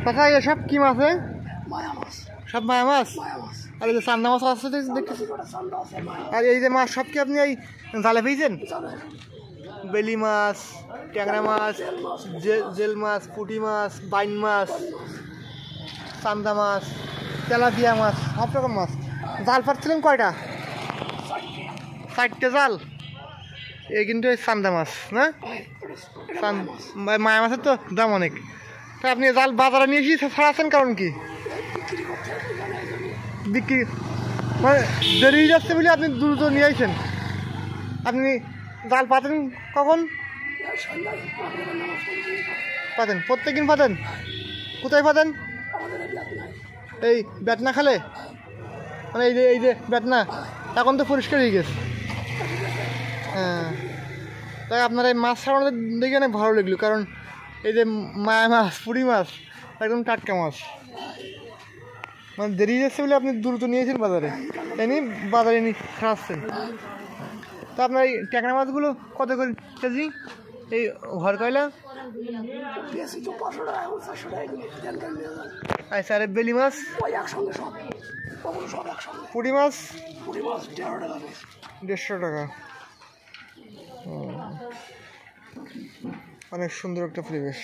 কাকা এসব কি মাছ? মায়া মাছ, সব মায়া মাছ। মায়া মাছ। আর এই যে চান্দা মাছ আছে দেখতেছি। আর এই যে মাছ সব কি আপনি এই জালে পেয়েছেন? বেলি মাছ, ট্যাংরা মাছ, জেল মাছ, পুঁটি মাছ, বাইন মাছ, চান্দা মাছ, তেলাপিয়া মাছ, সব রকম মাছ। জাল পাচ্ছিলেন কয়টা? 4টে জাল। এই কিন্তু এই চান্দা মাছ না, মায়া মাছের তো দাম অনেক। তা আপনি জাল বাজারে নিয়ে এসে ছাড়াচ্ছেন কারণ কি? বিক্রি মানে দেরি হয়ে যাচ্ছে বলে আপনি দ্রুত নিয়ে আসছেন। আপনি জাল পাতেন কখন? পাতেন প্রত্যেকদিন পাতেন? কোথায় পাতেন? এই বেতনা খালে, মানে এই যে বেতনা এখন তো পরিষ্কার হয়ে গেছে। হ্যাঁ, তাই আপনার এই মাছ ছাড়ানো দেখে অনেক ভালো লাগলো, কারণ এই যে মায়া মাছ, পুঁটি মাছ একদম টাটকা মাছ। মানে দেরি যাচ্ছে বলে আপনি দ্রুত নিয়েছেন বাজারে, এনে বাজারে নিয়ে খাওয়াচ্ছেন। তো আপনার এই ট্যাংরা মাছগুলো কত করে কেজি? এই ঘর কয়লা? আচ্ছা, আর বেলি মাছ, পুঁটি মাছ 150 টাকা। অনেক সুন্দর একটা পরিবেশ।